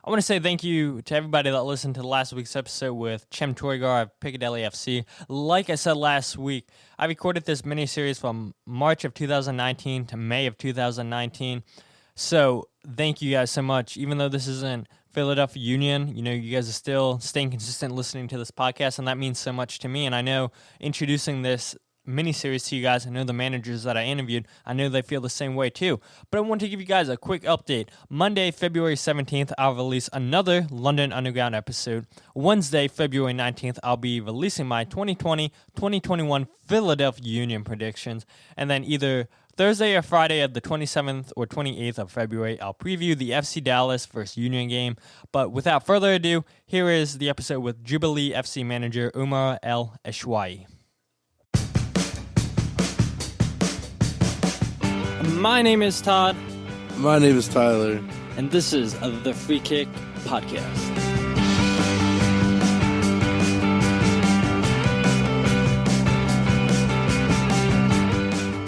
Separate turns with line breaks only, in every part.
I want to say thank you to everybody that listened to last week's episode with Cem Toygar of Piccadilly FC. Like I said last week, I recorded this mini-series from March of 2019 to May of 2019. So thank you guys so much. Even though this isn't Philadelphia Union, you guys are still staying consistent listening to this podcast, and that means so much to me. And I know introducing this mini-series to you guys, I know the managers that I interviewed, I know they feel the same way too. But I want to give you guys a quick update. Monday, February 17th, I'll release another London Underground episode. Wednesday, February 19th, I'll be releasing my 2020-2021 Philadelphia Union predictions. And then either Thursday or Friday of the 27th or 28th of February, I'll preview the FC Dallas versus Union game. But without further ado, here is the episode with Jubilee FC manager Omar El-Essawi. My name is Todd.
My name is Tyler.
And this is the Free Kick Podcast.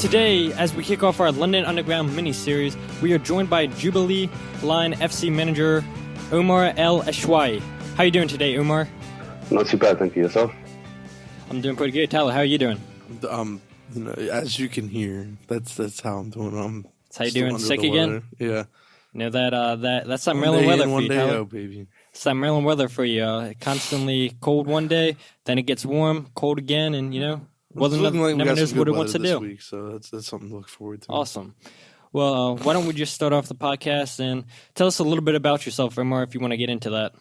Today, as we kick off our London Underground mini-series, we are joined by Jubilee Line FC manager Omar El-Essawi. How are you doing today, Omar?
Not too bad, thank you. Yourself?
I'm doing pretty good. Tyler, how are you doing?
As you can hear, that's how I'm doing.
That's how you doing? Sick again?
Yeah.
That's some Maryland weather for you, Tyler.
Oh, baby.
Some Maryland weather for you. Constantly cold one day, then it gets warm, cold again, and never knows what it wants to do.
Week, so that's something to look forward to.
Awesome. Well, why don't we just start off the podcast and tell us a little bit about yourself, Omar, if you want to get into that.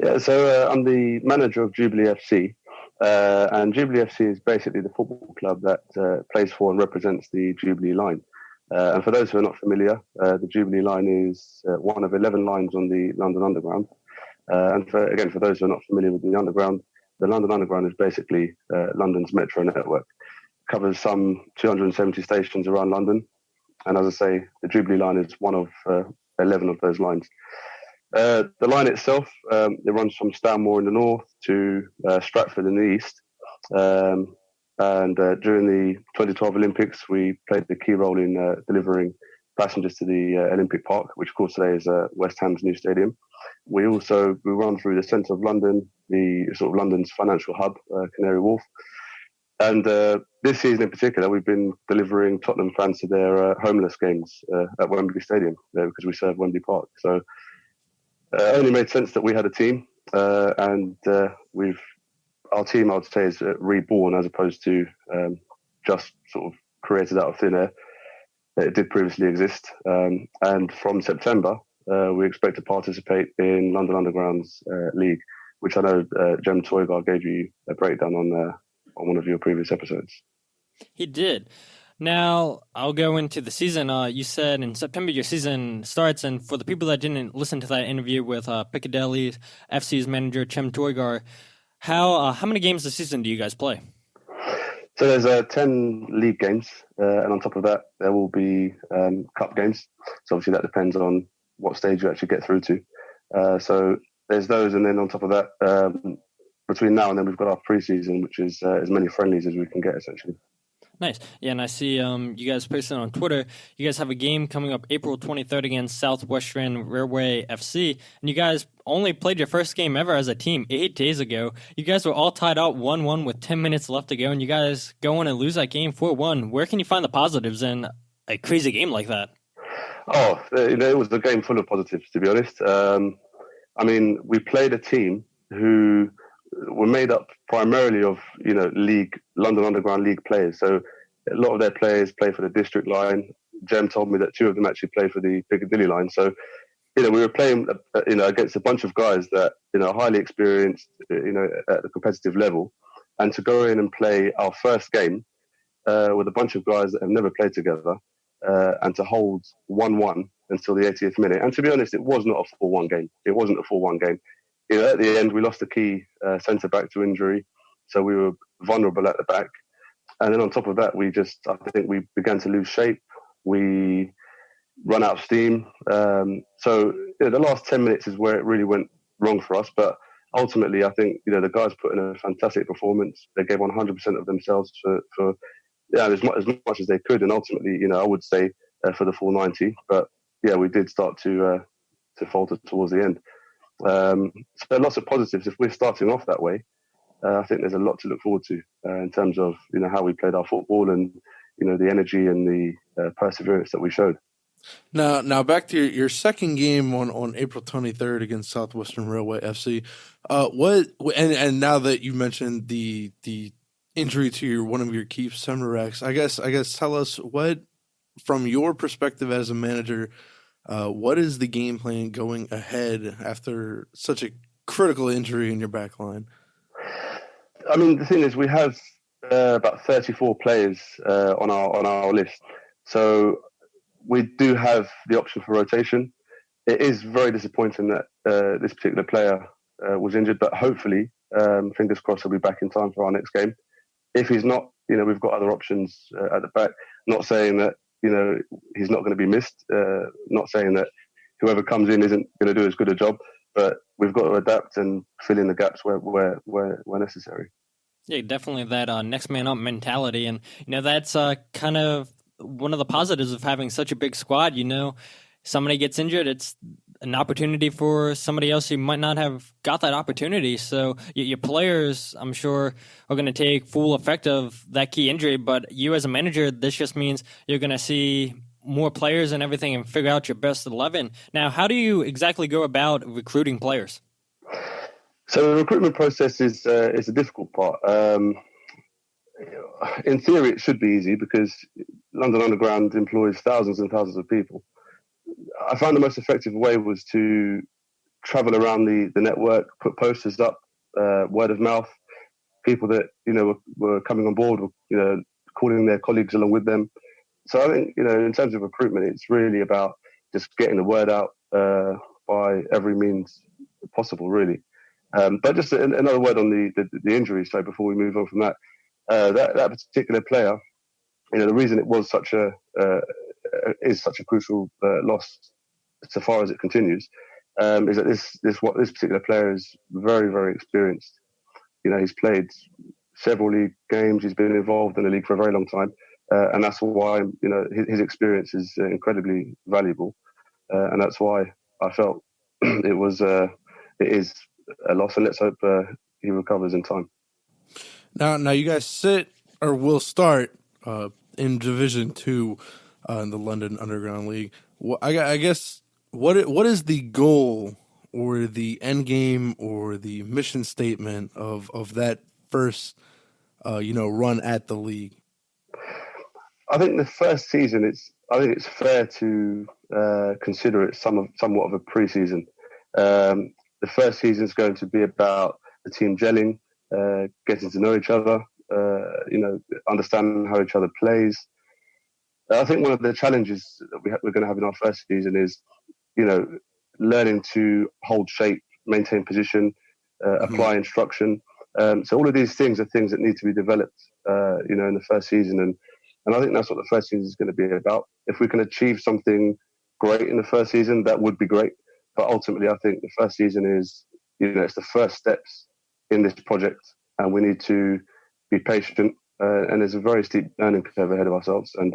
Yeah, so I'm the manager of Jubilee FC. And Jubilee FC is basically the football club that plays for and represents the Jubilee line. And for those who are not familiar, the Jubilee line is one of 11 lines on the London Underground. And for those who are not familiar with the Underground, the London Underground is basically London's metro network. It covers some 270 stations around London. And as I say, the Jubilee line is one of 11 of those lines. The line itself, it runs from Stanmore in the north to Stratford in the east. And during the 2012 Olympics, we played a key role in delivering passengers to the Olympic Park, which of course today is West Ham's new stadium. We run through the centre of London, the sort of London's financial hub, Canary Wharf. And this season in particular, we've been delivering Tottenham fans to their homeless games at Wembley Stadium because we serve Wembley Park. So it only made sense that we had a team, and our team, I would say, is reborn as opposed to just sort of created out of thin air. It did previously exist, and from September, we expect to participate in London Underground's league, which I know Cem Toygar gave you a breakdown on one of your previous episodes.
He did. Now, I'll go into the season. You said in September your season starts, and for the people that didn't listen to that interview with Piccadilly FC's manager, Cem Toygar, how many games this season do you guys play?
So there's 10 league games, and on top of that, there will be cup games. So obviously that depends on what stage you actually get through to. So there's those, and then on top of that, between now and then, we've got our pre-season, which is as many friendlies as we can get, essentially.
Nice. Yeah, and I see you guys posted on Twitter. You guys have a game coming up April 23rd against Southwestern Railway FC, and you guys only played your first game ever as a team 8 days ago. You guys were all tied out 1-1 with 10 minutes left to go, and you guys go on and lose that game 4-1. Where can you find the positives in a crazy game like that?
Oh, it was a game full of positives, to be honest. I mean, we played a team who were made up primarily of, London Underground League players. So a lot of their players play for the district line. Cem told me that 2 of them actually play for the Piccadilly line. So, we were playing, against a bunch of guys that, are highly experienced, at the competitive level. And to go in and play our first game with a bunch of guys that have never played together and to hold 1-1 until the 80th minute. And to be honest, it was not a 4-1 game. It wasn't a 4-1 game. At the end, we lost the key centre-back to injury, so we were vulnerable at the back. And then on top of that, I think we began to lose shape. We run out of steam. So the last 10 minutes is where it really went wrong for us. But ultimately, I think, the guys put in a fantastic performance. They gave 100% of themselves for as much as they could. And ultimately, I would say for the full 90. But yeah, we did start to to falter towards the end. So lots of positives. If we're starting off that way, I think there's a lot to look forward to in terms of how we played our football and the energy and the perseverance that we showed.
Now back to your second game on April 23rd against Southwestern Railway FC. And now that you mentioned the injury to one of your key center backs, I guess tell us what, from your perspective as a manager, what is the game plan going ahead after such a critical injury in your back line?
I mean, the thing is, we have about 34 players on our list, so we do have the option for rotation. It is very disappointing that this particular player was injured, but hopefully, fingers crossed, he'll be back in time for our next game. If he's not, we've got other options at the back. Not saying that he's not going to be missed. Not saying that whoever comes in isn't going to do as good a job, but we've got to adapt and fill in the gaps where necessary.
Yeah, definitely that next man up mentality, and that's kind of one of the positives of having such a big squad. Somebody gets injured, it's an opportunity for somebody else who might not have got that opportunity. So your players, I'm sure, are going to take full effect of that key injury. But you as a manager, this just means you're going to see more players and everything and figure out your best 11. Now, how do you exactly go about recruiting players?
So the recruitment process is a difficult part. In theory, it should be easy because London Underground employs thousands and thousands of people. I found the most effective way was to travel around the network, put posters up, word of mouth, people that were coming on board, calling their colleagues along with them. So I think in terms of recruitment, it's really about just getting the word out by every means possible, really. But just another word on the injury. So before we move on from that, that particular player, the reason it was is such a crucial loss so far as it continues, is that this particular player is very, very experienced. He's played several league games. He's been involved in the league for a very long time, and that's why his experience is incredibly valuable, and that's why I felt it is a loss, and let's hope he recovers in time.
Now you guys will start in Division 2 in the London Underground League. I guess what is the goal or the end game or the mission statement of that first run at the league?
I think the first season it's fair to consider it somewhat of a pre-season. The first season is going to be about the team gelling, getting to know each other, understanding how each other plays. I think one of the challenges that we're going to have in our first season is, learning to hold shape, maintain position, apply instruction. So all of these things are things that need to be developed, in the first season. And I think that's what the first season is going to be about. If we can achieve something great in the first season, that would be great. But ultimately, I think the first season is, it's the first steps in this project, and we need to be patient. And there's a very steep learning curve ahead of ourselves. And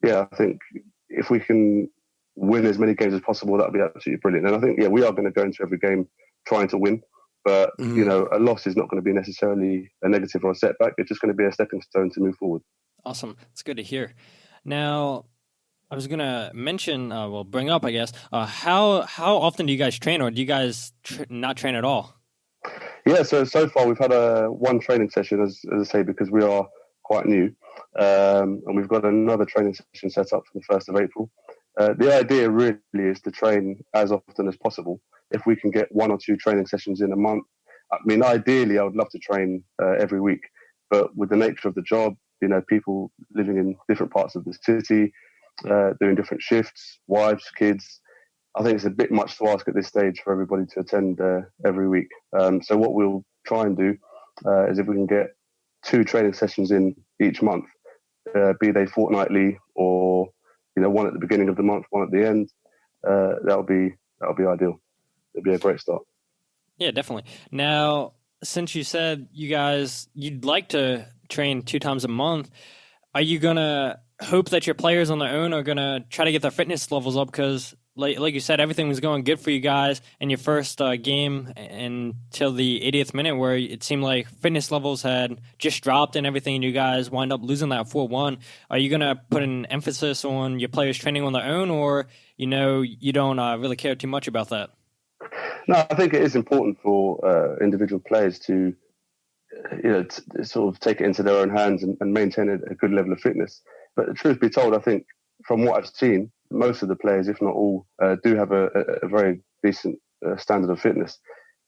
I think if we can win as many games as possible, that would be absolutely brilliant. And I think, we are going to go into every game trying to win. But, a loss is not going to be necessarily a negative or a setback. It's just going to be a stepping stone to move forward.
Awesome. It's good to hear. Now, I was going to mention, bring up, I guess, how often do you guys train, or do you guys not train at all?
Yeah, so far we've had one training session, as I say, because we are quite new. And we've got another training session set up for the 1st of April. The idea really is to train as often as possible. If we can get 1 or 2 training sessions in a month, I mean, ideally, I would love to train every week. But with the nature of the job, people living in different parts of the city, doing different shifts, wives, kids, I think it's a bit much to ask at this stage for everybody to attend every week. So what we'll try and do is if we can get 2 training sessions in each month, be they fortnightly or 1 at the beginning of the month, 1 at the end, that'll be ideal. It'd be a great start.
Yeah, definitely. Now, since you said you'd like to train 2 times a month, are you gonna hope that your players on their own are gonna try to get their fitness levels up? Because like you said, everything was going good for you guys in your first game until the 80th minute, where it seemed like fitness levels had just dropped and everything, and you guys wind up losing that 4-1. Are you going to put an emphasis on your players training on their own, or, you don't really care too much about that?
No, I think it is important for individual players to, to sort of take it into their own hands and maintain a good level of fitness. But the truth be told, I think from what I've seen, most of the players, if not all, do have a very decent standard of fitness.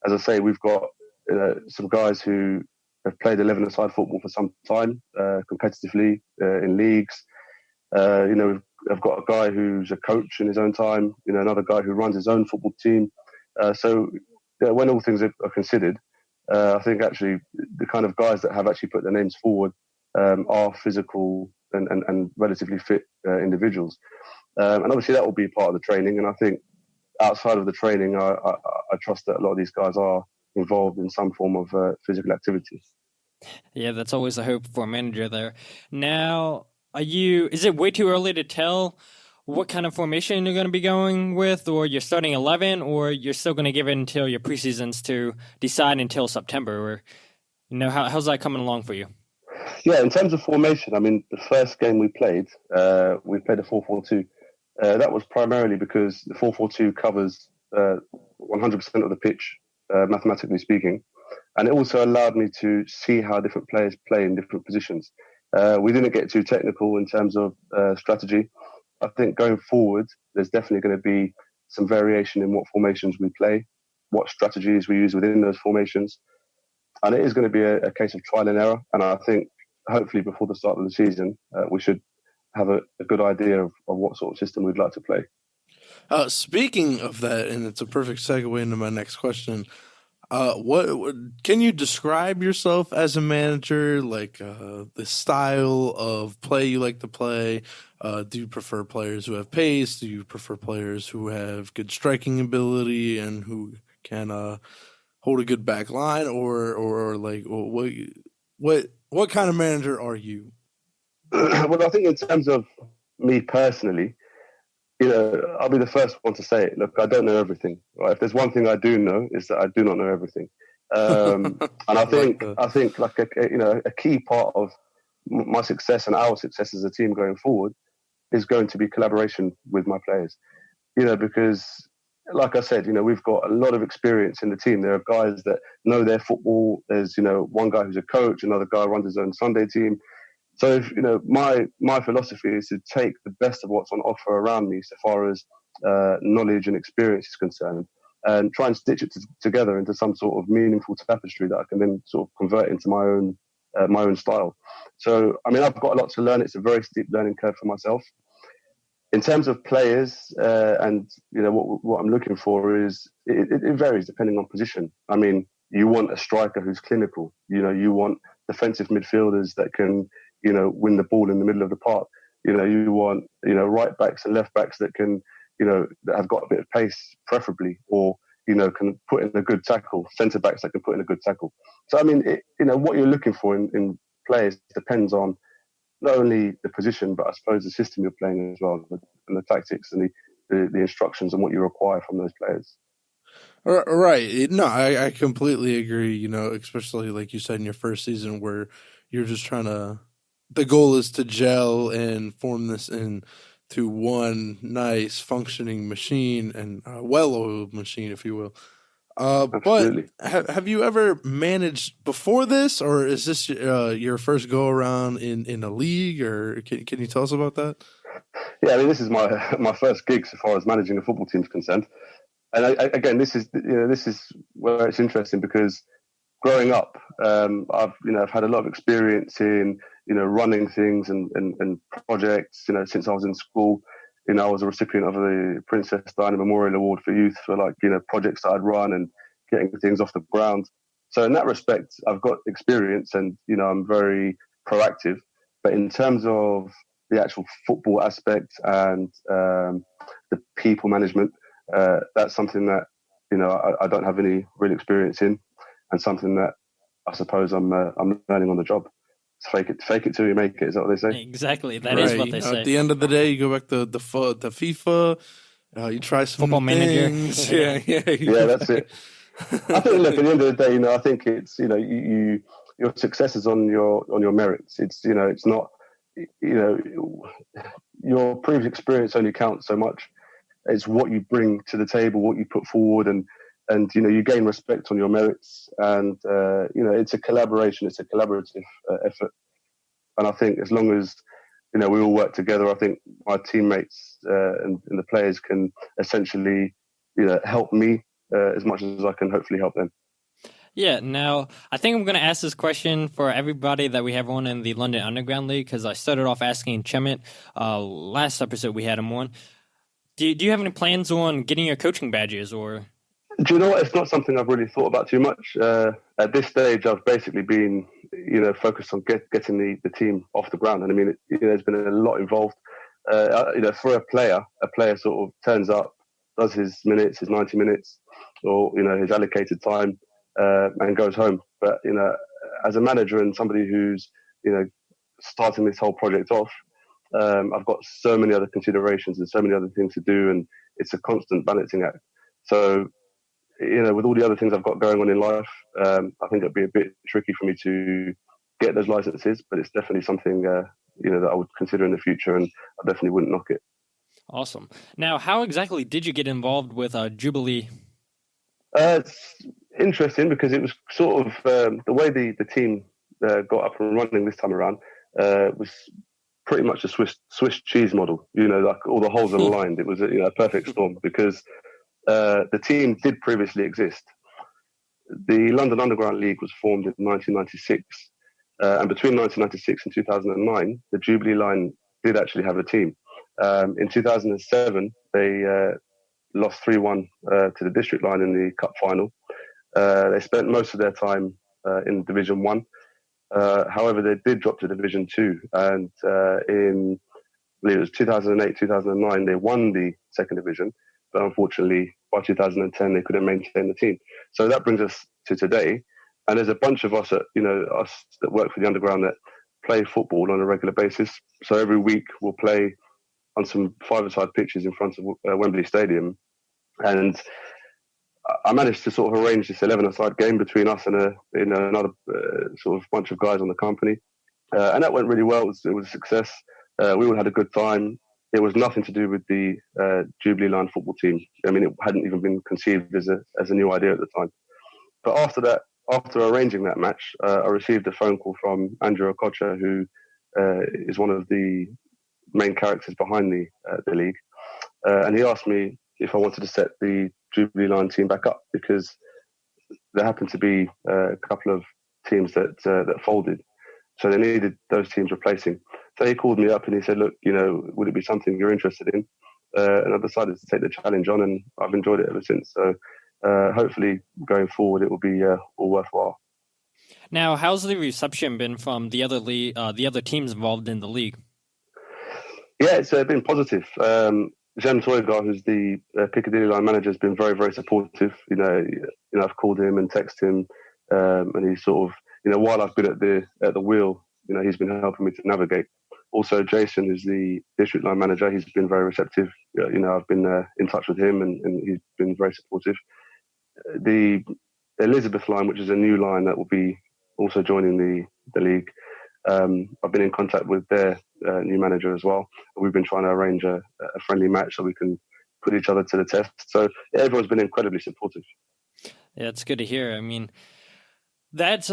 As I say, we've got some guys who have played 11-a-side football for some time, competitively in leagues. I've got a guy who's a coach in his own time, another guy who runs his own football team. So when all things are considered, I think actually the kind of guys that have actually put their names forward are physical and relatively fit individuals. And obviously that will be part of the training. And I think outside of the training, I trust that a lot of these guys are involved in some form of physical activity.
Yeah, that's always the hope for a manager there. Now, is it way too early to tell what kind of formation you're going to be going with, or you're starting 11, or you're still going to give it until your preseasons to decide until September? Or, how's that coming along for you?
Yeah, in terms of formation, I mean, the first game we played a 4-4-2. That was primarily because the 4-4-2 covers 100% of the pitch, mathematically speaking. And it also allowed me to see how different players play in different positions. We didn't get too technical in terms of strategy. I think going forward, there's definitely going to be some variation in what formations we play, what strategies we use within those formations. And it is going to be a case of trial and error. And I think hopefully before the start of the season, we should have a good idea of what sort of system we'd like to play.
Speaking of that, and it's a perfect segue into my next question, what can you describe yourself as a manager? Like the style of play you like to play? Do you prefer players who have pace? Do you prefer players who have good striking ability and who can hold a good back line? Or like what kind of manager are you?
Well, I think in terms of me personally, I'll be the first one to say it. Look, I don't know everything. Right? If there's one thing I do know, is that I do not know everything. And I think like a key part of my success and our success as a team going forward is going to be collaboration with my players. Because like I said, we've got a lot of experience in the team. There are guys that know their football. There's one guy who's a coach, another guy runs his own Sunday team. So, my philosophy is to take the best of what's on offer around me so far as knowledge and experience is concerned, and try and stitch it together into some sort of meaningful tapestry that I can then sort of convert into my own style. So, I mean, I've got a lot to learn. It's a very steep learning curve for myself. In terms of players, and what I'm looking for is it varies depending on position. I mean, you want a striker who's clinical. You want defensive midfielders that can win the ball in the middle of the park. You want, right backs and left backs that can, that have got a bit of pace, preferably, or, can put in a good tackle, centre backs that can put in a good tackle. So, I mean, what you're looking for in players depends on not only the position, but I suppose the system you're playing as well, and the tactics and the instructions and what you require from those players.
Right. No, I completely agree, especially like you said in your first season where you're just trying to, the goal is to gel and form this into one nice functioning machine and a well-oiled machine, if you will. But have you ever managed before this, or is this your first go around in a league, or can you tell us about that?
Yeah, I mean, this is my first gig so far as managing a football team is concerned. And again, this is where it's interesting because growing up, I've had a lot of experience in running things and projects. Since I was in school, I was a recipient of the Princess Diana Memorial Award for Youth for projects that I'd run and getting things off the ground. So in that respect, I've got experience and I'm very proactive. But in terms of the actual football aspect and the people management, that's something that I don't have any real experience in, and something that I suppose I'm learning on the job. Fake it till you make it. Is that what they say?
Exactly. That is what they say.
At the end of the day, you go back to the FIFA. You try some
Football manager.
things. Yeah.
Yeah, that's it. I think, look, at the end of the day, I think it's, your success is on your merits. It's, it's not, your previous experience only counts so much. It's what you bring to the table, what you put forward, and you gain respect on your merits. And it's a collaboration, it's a collaborative effort. And I think as long as we all work together, I think my teammates and the players can essentially help me as much as I can hopefully help them.
Yeah, now I think I'm going to ask this question for everybody that we have on in the London Underground League, because I started off asking Chemit last episode we had him on. Do you have any plans on getting your coaching badges? Or
do you know what? It's not something I've really thought about too much. At this stage, I've basically been focused on getting the team off the ground. And I mean, there's been a lot involved. For a player sort of turns up, does his minutes, his 90 minutes, or his allocated time, and goes home. But as a manager and somebody who's starting this whole project off, I've got so many other considerations and so many other things to do, and it's a constant balancing act. So with all the other things I've got going on in life, I think it'd be a bit tricky for me to get those licenses. But it's definitely something that I would consider in the future, and I definitely wouldn't knock it.
Awesome. Now, how exactly did you get involved with Jubilee?
It's interesting because it was sort of the way the team got up and running this time around was pretty much a Swiss cheese model. Like all the holes are aligned. It was a perfect storm because the team did previously exist. The London Underground League was formed in 1996, and between 1996 and 2009, the Jubilee line did actually have a team. In 2007, they lost 3-1 to the district line in the cup final. They spent most of their time in Division 1. However, they did drop to Division 2, and in I believe it was 2008, 2009, they won the second division, but unfortunately by 2010 they couldn't maintain the team. So that brings us to today, and there's a bunch of us us that work for the Underground that play football on a regular basis. So every week we'll play on some five-a-side pitches in front of Wembley Stadium, and I managed to sort of arrange this 11-a-side game between us and another sort of bunch of guys on the company, and that went really well. It was a success. We all had a good time. It was nothing to do with the Jubilee Line football team. I mean, it hadn't even been conceived as a new idea at the time. But after arranging that match, I received a phone call from Andrew Okocha, who is one of the main characters behind the league, and he asked me if I wanted to set the Jubilee Line team back up because there happened to be a couple of teams that folded, so they needed those teams replacing. So he called me up and he said, "Look, would it be something you're interested in?" And I decided to take the challenge on, and I've enjoyed it ever since. So hopefully, going forward, it will be all worthwhile.
Now, how's the reception been from the other teams involved in the league?
Yeah, it's been positive. Jem Toygar, who's the Piccadilly Line manager, has been very, very supportive. I've called him and texted him, and he's sort of, while I've been at the wheel, he's been helping me to navigate. Also, Jason, who's the district line manager, he's been very receptive. I've been in touch with him, and he's been very supportive. The Elizabeth line, which is a new line that will be also joining the league, I've been in contact with their new manager as well. We've been trying to arrange a friendly match so we can put each other to the test. So everyone's been incredibly supportive.
Yeah, it's good to hear. I mean, that's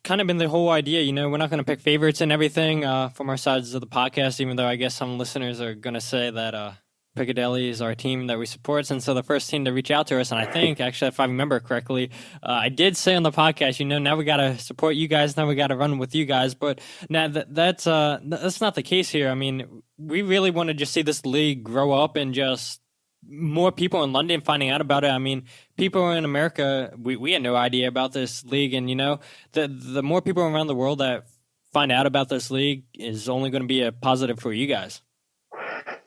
kind of been the whole idea. We're not going to pick favorites and everything from our sides of the podcast, even though I guess some listeners are going to say that Piccadilly is our team that we support, and so the first team to reach out to us. And I think, actually, if I remember correctly, I did say on the podcast, now we got to support you guys, now we got to run with you guys. But now that's not the case here. I mean, we really want to just see this league grow up and just more people in London finding out about it. I mean, people in America, we had no idea about this league, and the more people around the world that find out about this league is only going to be a positive for you guys.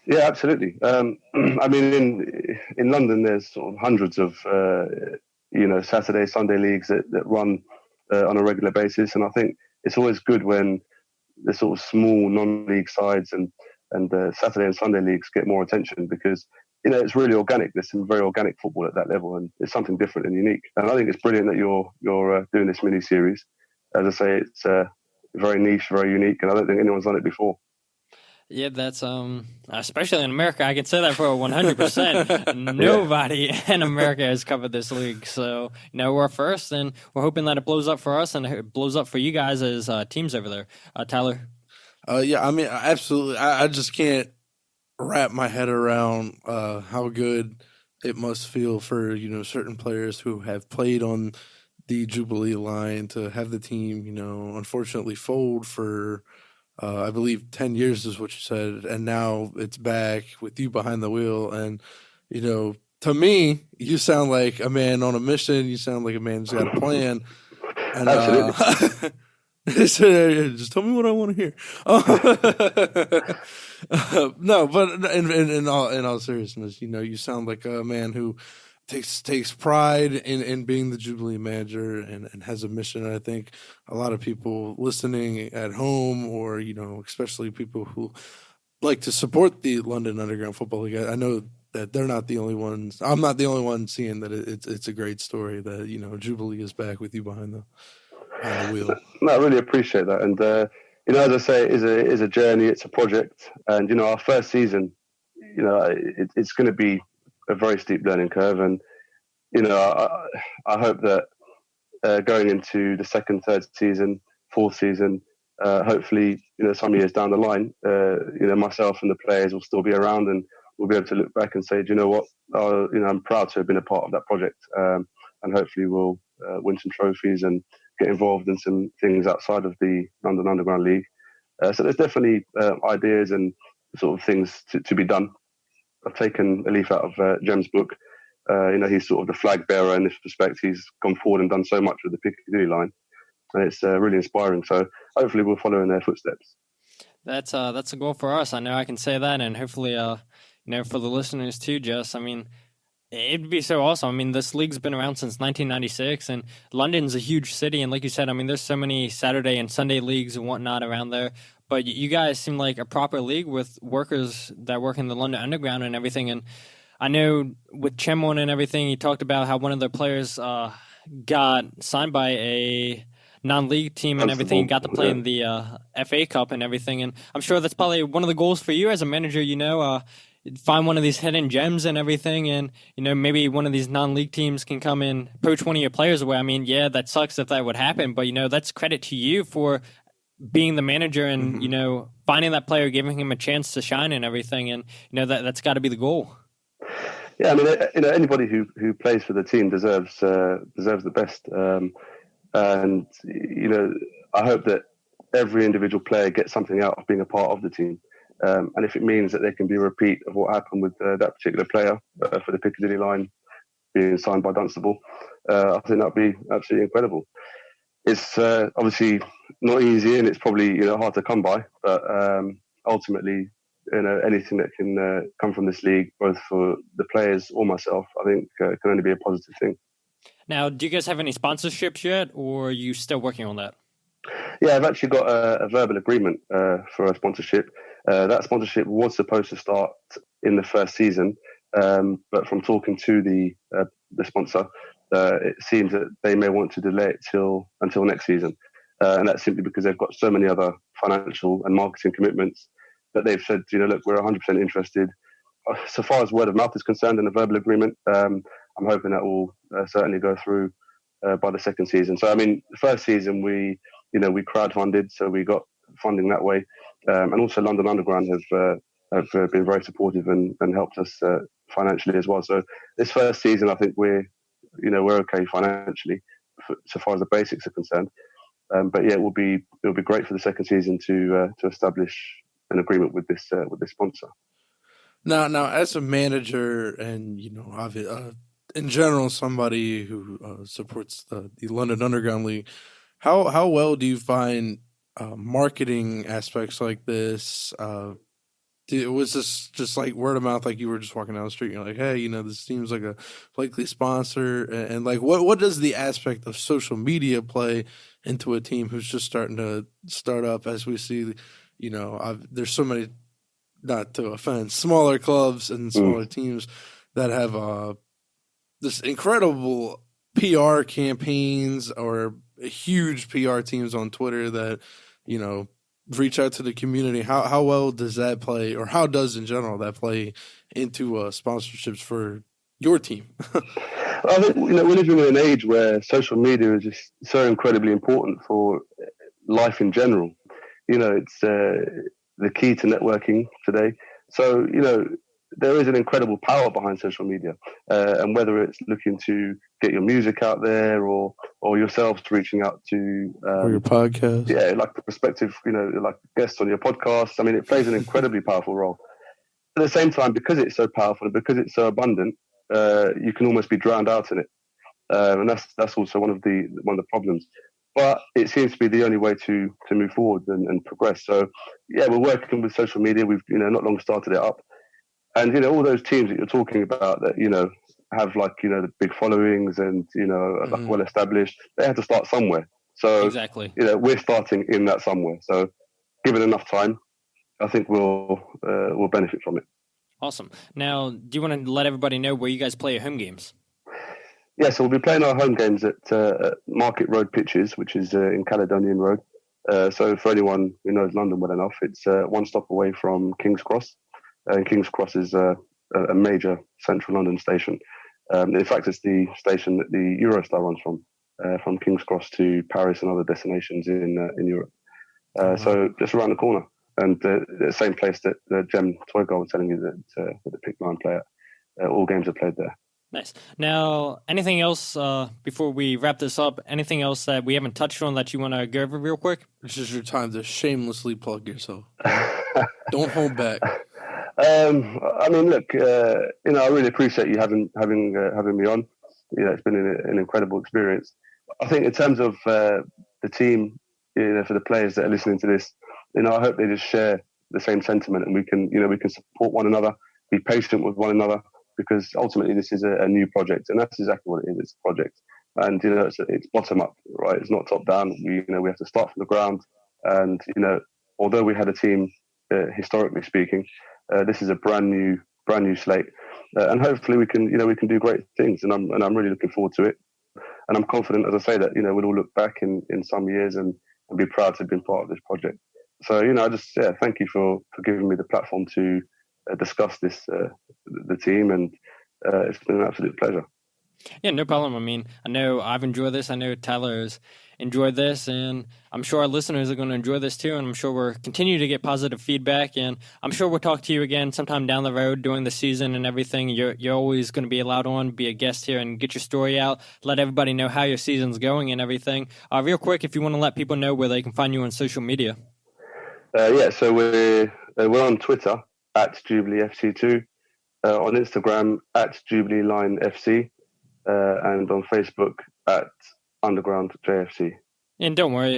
Yeah, absolutely. I mean, in London, there's sort of hundreds of Saturday, Sunday leagues that run on a regular basis, and I think it's always good when the sort of small non-league sides and Saturday and Sunday leagues get more attention because it's really organic. There's some very organic football at that level, and it's something different and unique. And I think it's brilliant that you're doing this mini series. As I say, it's very niche, very unique, and I don't think anyone's done it before.
Yeah, that's especially in America. I can say that for 100%. Nobody in America has covered this league, so we're first, and we're hoping that it blows up for us and it blows up for you guys as teams over there. Tyler.
Yeah, I mean, absolutely. I just can't wrap my head around how good it must feel for certain players who have played on the Jubilee line to have the team unfortunately fold for I believe 10 years is what you said, and now it's back with you behind the wheel. And to me, you sound like a man on a mission. You sound like a man who's got a plan. And
Absolutely.
just tell me what I want to hear. No, but in all seriousness, you sound like a man who takes pride in being the Jubilee manager and has a mission. And I think a lot of people listening at home, or especially people who like to support the London Underground Football League, I know that they're not the only ones. I'm not the only one seeing that it's a great story that Jubilee is back with you behind the wheel.
No, I really appreciate that. And as I say, it is a journey. It's a project. And our first season, it's going to be a very steep learning curve. And I hope that going into the second, third season, fourth season, hopefully some years down the line, myself and the players will still be around, and we'll be able to look back and say, do you know what? I'm proud to have been a part of that project, and hopefully we'll win some trophies and get involved in some things outside of the London Underground League. So there's definitely ideas and sort of things to be done. I've taken a leaf out of Jem's book. He's sort of the flag bearer in this respect. He's gone forward and done so much with the Piccadilly line, and it's really inspiring. So hopefully we'll follow in their footsteps.
That's a goal for us. I know I can say that, and hopefully, for the listeners too, Jess. I mean, it'd be so awesome. I mean, this league's been around since 1996, and London's a huge city. And like you said, I mean, there's so many Saturday and Sunday leagues and whatnot around there. But you guys seem like a proper league with workers that work in the London Underground and everything. And I know with Chemon and everything, he talked about how one of their players got signed by a non-league team and everything, got to play in the FA Cup and everything. And I'm sure that's probably one of the goals for you as a manager, find one of these hidden gems and everything, and maybe one of these non-league teams can come and poach one of your players away. I mean, yeah, that sucks if that would happen, but that's credit to you for being the manager and finding that player, giving him a chance to shine and everything, and that's got to be the goal.
Yeah, I mean, anybody who plays for the team deserves the best, and I hope that every individual player gets something out of being a part of the team. And if it means that there can be a repeat of what happened with that particular player for the Piccadilly line being signed by Dunstable, I think that'd be absolutely incredible. It's obviously not easy, and it's probably hard to come by. But ultimately, anything that can come from this league, both for the players or myself, I think can only be a positive thing.
Now, do you guys have any sponsorships yet, or are you still working on that?
Yeah, I've actually got a verbal agreement for a sponsorship. That sponsorship was supposed to start in the first season, but from talking to the sponsor, it seems that they may want to delay it until next season. And that's simply because they've got so many other financial and marketing commitments that they've said, look, we're 100% interested. So far as word of mouth is concerned in a verbal agreement, I'm hoping that will certainly go through by the second season. So, I mean, the first season we crowdfunded, so we got funding that way. And also London Underground have been very supportive and helped us financially as well. So this first season, I think we're okay financially so far as the basics are concerned. But yeah, it'll be great for the second season to establish an agreement with this sponsor.
Now, as a manager, and in general, somebody who supports the London Underground League, how well do you find marketing aspects like this? Was this just like word of mouth, like you were just walking down the street, you're like, hey, this seems like a likely sponsor, and like what does the aspect of social media play into a team who's just starting to start up? As we see, there's so many not to offend, smaller clubs and smaller teams that have this incredible PR campaigns or huge PR teams on Twitter that, reach out to the community. How well does that play, or how does in general that play into sponsorships for your team?
I think we're living in an age where social media is just so incredibly important for life in general. It's the key to networking today. So there is an incredible power behind social media, and whether it's looking to get your music out there or yourselves reaching out to
or your podcast,
like the prospective like guests on your podcast. I mean, it plays an incredibly powerful role. At the same time, because it's so powerful and because it's so abundant, you can almost be drowned out in it, and that's also one of the problems. But it seems to be the only way to move forward and progress. So we're working with social media. We've not long started it up. And, all those teams that you're talking about that, have the big followings and, like well established, they have to start somewhere. So,
exactly.
We're starting in that somewhere. So given enough time, I think we'll benefit from it.
Awesome. Now, do you want to let everybody know where you guys play your home games?
Yeah, so we'll be playing our home games at Market Road Pitches, which is in Caledonian Road. So for anyone who knows London well enough, it's one stop away from King's Cross. And King's Cross is a major central London station. In fact, it's the station that the Eurostar runs from King's Cross to Paris and other destinations in Europe. So just around the corner. And the same place that Jem Toygar was telling you that the Pick 9 play at. All games are played there.
Nice. Now, anything else before we wrap this up? Anything else that we haven't touched on that you want to go over real quick?
This is your time to shamelessly plug yourself. Don't hold back.
I mean, look, I really appreciate you having me on. It's been an incredible experience. I think in terms of the team, for the players that are listening to this, I hope they just share the same sentiment, and we can support one another, be patient with one another, because ultimately this is a new project, and that's exactly what it is. It's a project, and it's bottom up, right? It's not top down. We have to start from the ground, and although we had a team historically speaking. This is a brand new slate, and hopefully we can do great things. And I'm really looking forward to it. And I'm confident, as I say, that we'll all look back in some years and be proud to have been part of this project. So I just thank you for giving me the platform to discuss this the team, and it's been an absolute pleasure.
Yeah, no problem. I mean, I know I've enjoyed this. I know Tyler has enjoyed this, and I'm sure our listeners are going to enjoy this too, and I'm sure we'll continue to get positive feedback, and I'm sure we'll talk to you again sometime down the road during the season and everything. You're always going to be allowed on, be a guest here, and get your story out, let everybody know how your season's going and everything. Real quick, if you want to let people know where they can find you on social media.
So we're on Twitter at Jubilee FC2, on Instagram at Jubilee Line FC, and on Facebook at Underground JFC.
And don't worry,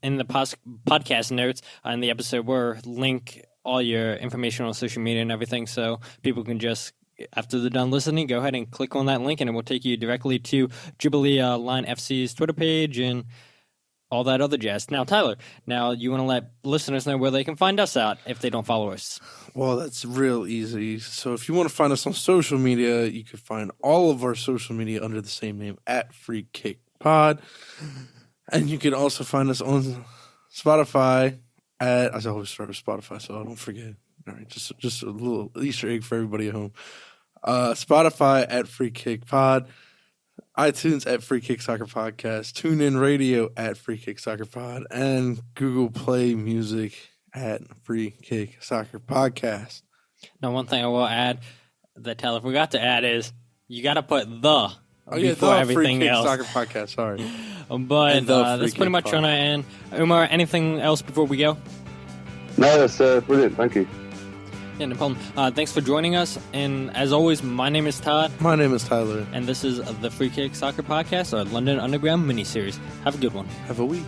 in the podcast notes in the episode, we'll link all your information on social media and everything, so people can just, after they're done listening, go ahead and click on that link, and it will take you directly to Jubilee Line FC's Twitter page and all that other jazz. Now, Tyler, you want to let listeners know where they can find us out if they don't follow us?
Well, that's real easy. So if you want to find us on social media, you can find all of our social media under the same name, at Free Kick Pod. And you can also find us on Spotify I always start with Spotify, so I don't forget. All right, just a little Easter egg for everybody at home. Spotify at Free Kick Pod. iTunes at Free Kick Soccer Podcast, TuneIn Radio at Free Kick Soccer Pod, and Google Play Music at Free Kick Soccer Podcast.
Now, one thing I will add that Tyler forgot to add is you got to put the before everything
Free Kick
else.
Soccer Podcast, sorry.
But that's pretty much on our end. Umar, anything else before we go?
No, that's brilliant. Thank you.
Yeah, no problem. Thanks for joining us. And as always, my name is Todd.
My name is Tyler.
And this is the Free Kick Soccer Podcast, our London Underground miniseries. Have a good one.
Have a week.